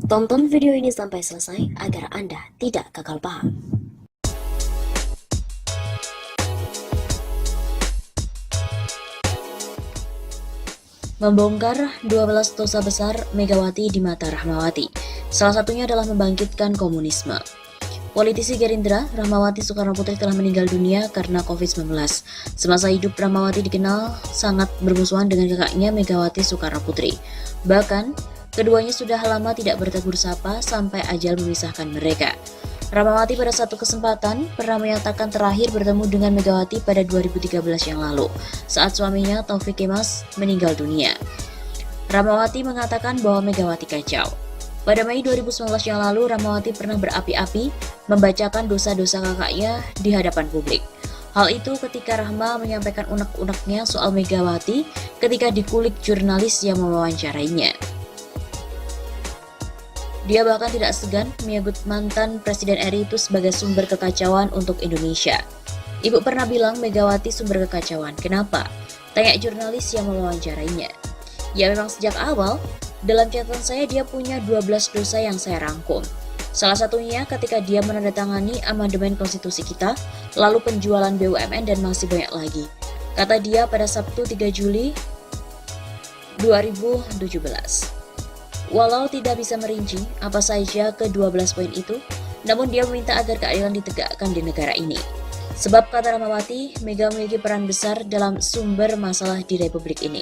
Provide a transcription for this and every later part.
Tonton video ini sampai selesai agar Anda tidak gagal paham. Membongkar 12 dosa besar Megawati di mata Rahmawati. Salah satunya adalah membangkitkan komunisme. Politisi Gerindra, Rahmawati Soekarno Putri telah meninggal dunia karena COVID-19. Semasa hidup, Rahmawati dikenal sangat bermusuhan dengan kakaknya Megawati Soekarno Putri. Bahkan, keduanya sudah lama tidak bertegur sapa sampai ajal memisahkan mereka. Rahmawati pada satu kesempatan pernah menyatakan terakhir bertemu dengan Megawati pada 2013 yang lalu, saat suaminya Taufik Kemas meninggal dunia. Rahmawati mengatakan bahwa Megawati kacau. Pada Mei 2019 yang lalu, Rahmawati pernah berapi-api membacakan dosa-dosa kakaknya di hadapan publik. Hal itu ketika Rahma menyampaikan unek-uneknya soal Megawati ketika dikulik jurnalis yang mewawancarainya. Dia bahkan tidak segan menyebut mantan Presiden RI itu sebagai sumber kekacauan untuk Indonesia. Ibu pernah bilang Megawati sumber kekacauan. Kenapa? Tanya jurnalis yang mewawancarainya. Ya memang sejak awal, dalam catatan saya dia punya 12 dosa yang saya rangkum. Salah satunya ketika dia menandatangani amandemen konstitusi kita, lalu penjualan BUMN dan masih banyak lagi. Kata dia pada Sabtu 3 Juli 2017. Walau tidak bisa merinci apa saja ke-12 poin itu, namun dia meminta agar keadilan ditegakkan di negara ini. Sebab kata Rahmawati, Mega memiliki peran besar dalam sumber masalah di Republik ini.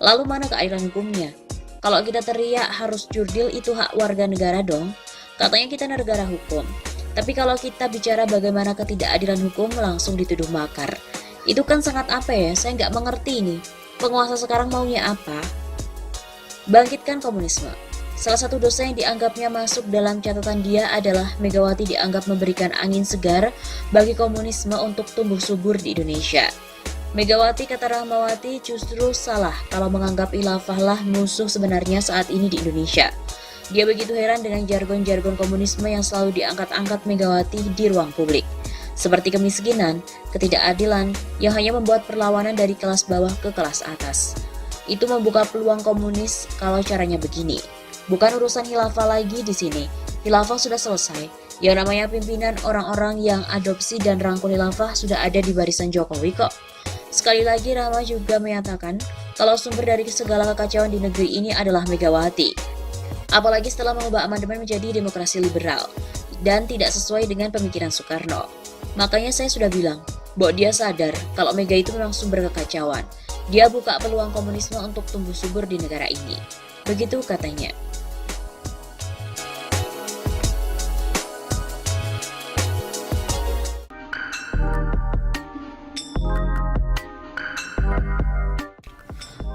Lalu mana keadilan hukumnya? Kalau kita teriak harus jurdil itu hak warga negara dong. Katanya kita negara hukum. Tapi kalau kita bicara bagaimana ketidakadilan hukum langsung dituduh makar. Itu kan sangat apa ya? Saya nggak mengerti nih. Penguasa sekarang maunya apa? Bangkitkan komunisme. Salah satu dosa yang dianggapnya masuk dalam catatan dia adalah Megawati dianggap memberikan angin segar bagi komunisme untuk tumbuh subur di Indonesia. Megawati, kata Rahmawati, justru salah kalau menganggap khilafah lah musuh sebenarnya saat ini di Indonesia. Dia begitu heran dengan jargon-jargon komunisme yang selalu diangkat-angkat Megawati di ruang publik. Seperti kemiskinan, ketidakadilan yang hanya membuat perlawanan dari kelas bawah ke kelas atas. Itu membuka peluang komunis kalau caranya begini. Bukan urusan khilafah lagi di sini. Khilafah sudah selesai. Yang namanya pimpinan orang-orang yang adopsi dan rangkul khilafah sudah ada di barisan Jokowi kok. Sekali lagi Rahma juga menyatakan kalau sumber dari segala kekacauan di negeri ini adalah Megawati. Apalagi setelah mengubah amandemen menjadi demokrasi liberal dan tidak sesuai dengan pemikiran Soekarno. Makanya saya sudah bilang bahwa dia sadar kalau Mega itu memang sumber kekacauan. Dia buka peluang komunisme untuk tumbuh subur di negara ini. Begitu katanya.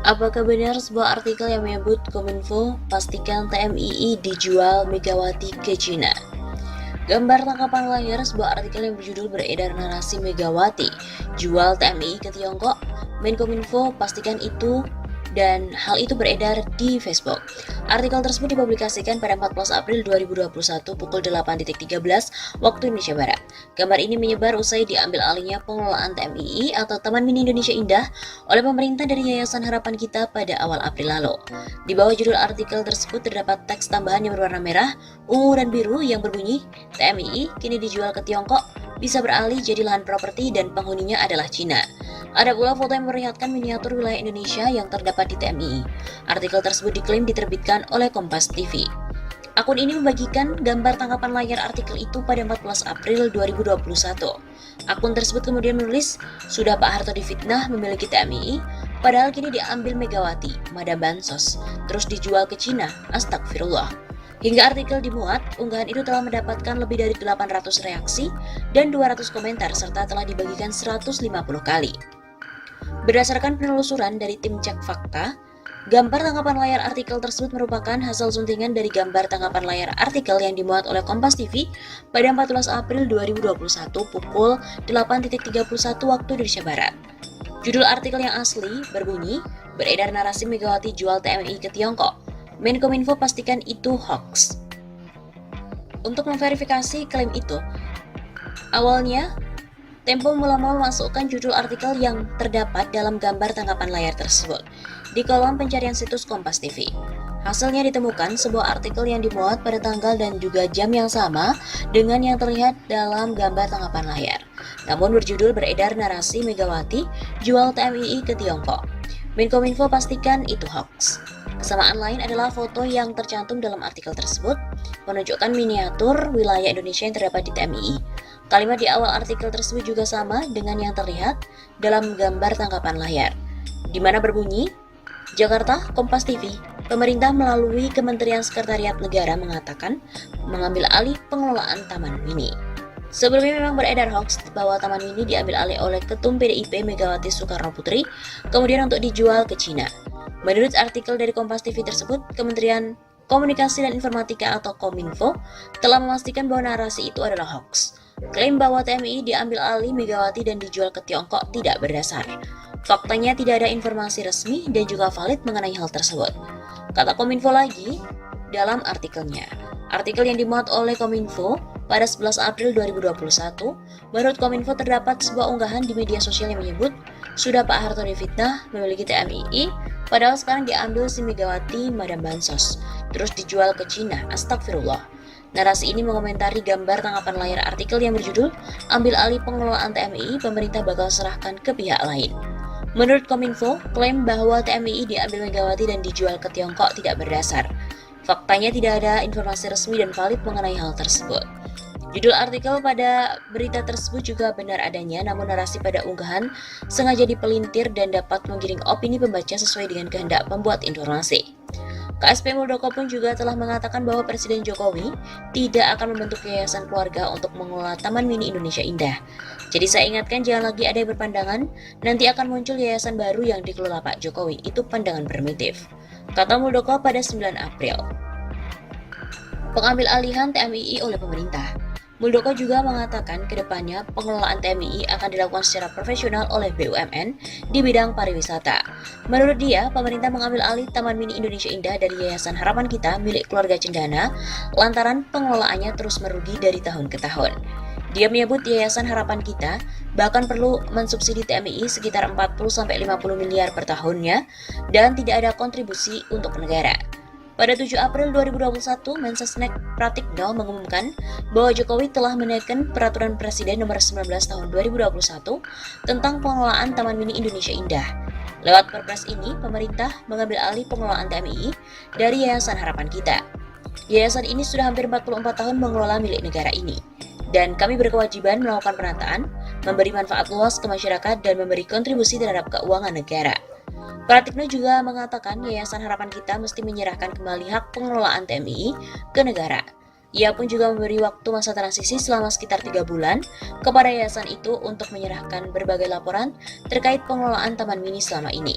Apakah benar sebuah artikel yang menyebut Kominfo pastikan TMII dijual Megawati ke Cina? Gambar tangkapan layar sebuah artikel yang berjudul beredar narasi Megawati jual TMII ke Tiongkok. Menkominfo pastikan itu dan hal itu beredar di Facebook. Artikel tersebut dipublikasikan pada 14 April 2021 pukul 8.13 waktu Indonesia Barat. Gambar ini menyebar usai diambil alihnya pengelolaan TMII atau Taman Mini Indonesia Indah oleh pemerintah dari Yayasan Harapan Kita pada awal April lalu. Di bawah judul artikel tersebut terdapat teks tambahan yang berwarna merah, ungu, dan biru yang berbunyi, TMII kini dijual ke Tiongkok, bisa beralih jadi lahan properti dan penghuninya adalah Cina. Ada pula foto yang memperlihatkan miniatur wilayah Indonesia yang terdapat di TMII. Artikel tersebut diklaim diterbitkan oleh Kompas TV. Akun ini membagikan gambar tangkapan layar artikel itu pada 14 April 2021. Akun tersebut kemudian menulis, sudah Pak Harto difitnah memiliki TMII, padahal kini diambil Megawati, Madam Bansos, terus dijual ke Cina, astagfirullah. Hingga artikel dimuat, unggahan itu telah mendapatkan lebih dari 800 reaksi dan 200 komentar serta telah dibagikan 150 kali. Berdasarkan penelusuran dari tim Cek Fakta, gambar tangkapan layar artikel tersebut merupakan hasil suntingan dari gambar tangkapan layar artikel yang dimuat oleh Kompas TV pada 14 April 2021 pukul 8.31 waktu Indonesia Barat. Judul artikel yang asli berbunyi, beredar narasi Megawati jual TMII ke Tiongkok. Menkominfo pastikan itu hoax. Untuk memverifikasi klaim itu, awalnya Tempo mula-mula memasukkan judul artikel yang terdapat dalam gambar tangkapan layar tersebut. di kolom pencarian situs Kompas TV. Hasilnya ditemukan sebuah artikel yang dimuat pada tanggal dan juga jam yang sama dengan yang terlihat dalam gambar tangkapan layar. Namun berjudul beredar narasi Megawati jual TMII ke Tiongkok. Menkominfo pastikan itu hoax. Kesamaan lain adalah foto yang tercantum dalam artikel tersebut menunjukkan miniatur wilayah Indonesia yang terdapat di TMII. Kalimat di awal artikel tersebut juga sama dengan yang terlihat dalam gambar tangkapan layar, di mana berbunyi, Jakarta, Kompas TV, pemerintah melalui Kementerian Sekretariat Negara mengatakan mengambil alih pengelolaan Taman Mini. Sebelumnya memang beredar hoax bahwa Taman Mini diambil alih oleh Ketum PDIP Megawati Soekarno Putri, kemudian untuk dijual ke Cina. Menurut artikel dari Kompas TV tersebut, Kementerian Komunikasi dan Informatika atau Kominfo telah memastikan bahwa narasi itu adalah hoax. Klaim bahwa TMII diambil alih Megawati dan dijual ke Tiongkok tidak berdasar. Faktanya tidak ada informasi resmi dan juga valid mengenai hal tersebut. Kata Kominfo lagi dalam artikelnya. Artikel yang dimuat oleh Kominfo pada 11 April 2021, menurut Kominfo terdapat sebuah unggahan di media sosial yang menyebut, sudah Pak Harto difitnah memiliki TMII, padahal sekarang diambil si Megawati Madam Bansos, terus dijual ke Cina, astagfirullah. Narasi ini mengomentari gambar tangkapan layar artikel yang berjudul, ambil alih pengelolaan TMII, pemerintah bakal serahkan ke pihak lain. Menurut Kominfo, klaim bahwa TMII diambil Megawati dan dijual ke Tiongkok tidak berdasar. Faktanya tidak ada informasi resmi dan valid mengenai hal tersebut. Judul artikel pada berita tersebut juga benar adanya, namun narasi pada unggahan sengaja dipelintir dan dapat menggiring opini pembaca sesuai dengan kehendak pembuat informasi. KSP Muldoko pun juga telah mengatakan bahwa Presiden Jokowi tidak akan membentuk yayasan keluarga untuk mengelola Taman Mini Indonesia Indah. Jadi saya ingatkan jangan lagi ada yang berpandangan, nanti akan muncul yayasan baru yang dikelola Pak Jokowi, itu pandangan primitif. Kata Muldoko pada 9 April. Pengambil alihan TMII oleh pemerintah. Muldoko juga mengatakan ke depannya pengelolaan TMII akan dilakukan secara profesional oleh BUMN di bidang pariwisata. Menurut dia, pemerintah mengambil alih Taman Mini Indonesia Indah dari Yayasan Harapan Kita milik keluarga Cendana lantaran pengelolaannya terus merugi dari tahun ke tahun. Dia menyebut Yayasan Harapan Kita bahkan perlu mensubsidi TMII sekitar 40-50 miliar per tahunnya dan tidak ada kontribusi untuk negara. Pada 7 April 2021, Mensesnek Pratikno mengumumkan bahwa Jokowi telah menaikkan Peraturan Presiden Nomor 19 Tahun 2021 tentang pengelolaan Taman Mini Indonesia Indah. Lewat Perpres ini, pemerintah mengambil alih pengelolaan TMII dari Yayasan Harapan Kita. Yayasan ini sudah hampir 44 tahun mengelola milik negara ini. Dan kami berkewajiban melakukan penataan, memberi manfaat luas ke masyarakat dan memberi kontribusi terhadap keuangan negara. Pratikno juga mengatakan Yayasan Harapan Kita mesti menyerahkan kembali hak pengelolaan TMII ke negara. Ia pun juga memberi waktu masa transisi selama sekitar 3 bulan kepada yayasan itu untuk menyerahkan berbagai laporan terkait pengelolaan Taman Mini selama ini.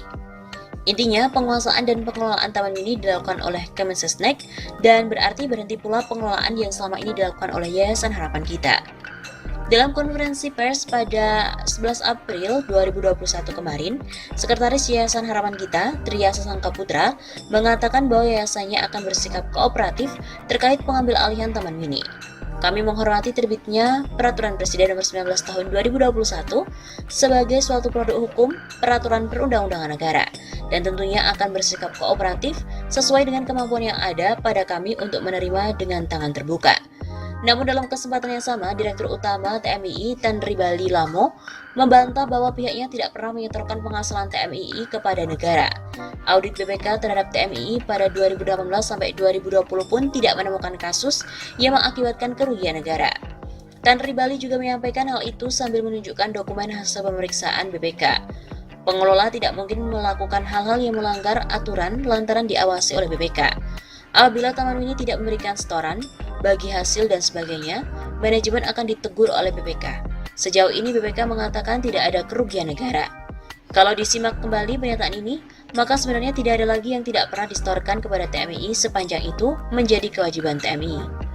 Intinya, penguasaan dan pengelolaan Taman Mini dilakukan oleh Kemensesnek dan berarti berhenti pula pengelolaan yang selama ini dilakukan oleh Yayasan Harapan Kita. Dalam konferensi pers pada 11 April 2021 kemarin, Sekretaris Yayasan Harapan Kita, Tria Sasangka Putra, mengatakan bahwa yayasannya akan bersikap kooperatif terkait pengambil alihan Taman Mini. Kami menghormati terbitnya Peraturan Presiden Nomor 19 Tahun 2021 sebagai suatu produk hukum peraturan perundang-undangan negara dan tentunya akan bersikap kooperatif sesuai dengan kemampuan yang ada pada kami untuk menerima dengan tangan terbuka. Namun dalam kesempatan yang sama, Direktur Utama TMII Tan Ribali Lamo membantah bahwa pihaknya tidak pernah menyetorkan penghasilan TMII kepada negara. Audit BPK terhadap TMII pada 2018 sampai 2020 pun tidak menemukan kasus yang mengakibatkan kerugian negara. Tan Ribali juga menyampaikan hal itu sambil menunjukkan dokumen hasil pemeriksaan BPK. Pengelola tidak mungkin melakukan hal-hal yang melanggar aturan lantaran diawasi oleh BPK. Apabila Taman Mini tidak memberikan setoran, bagi hasil dan sebagainya, manajemen akan ditegur oleh BPK. Sejauh ini BPK mengatakan tidak ada kerugian negara. Kalau disimak kembali pernyataan ini, maka sebenarnya tidak ada lagi yang tidak pernah disetorkan kepada TMII sepanjang itu menjadi kewajiban TMII.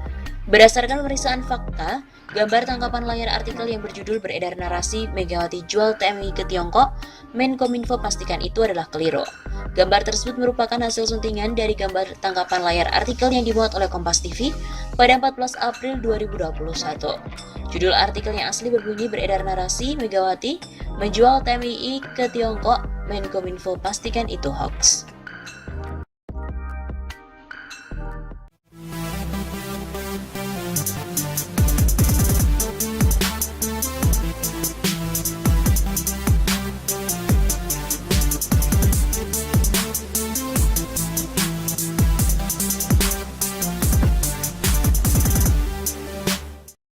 Berdasarkan pemeriksaan fakta, gambar tangkapan layar artikel yang berjudul beredar narasi Megawati jual TMII ke Tiongkok, Menkominfo pastikan itu adalah keliru. Gambar tersebut merupakan hasil suntingan dari gambar tangkapan layar artikel yang dimuat oleh Kompas TV pada 14 April 2021. Judul artikel yang asli berbunyi beredar narasi Megawati menjual TMII ke Tiongkok, Menkominfo pastikan itu hoax.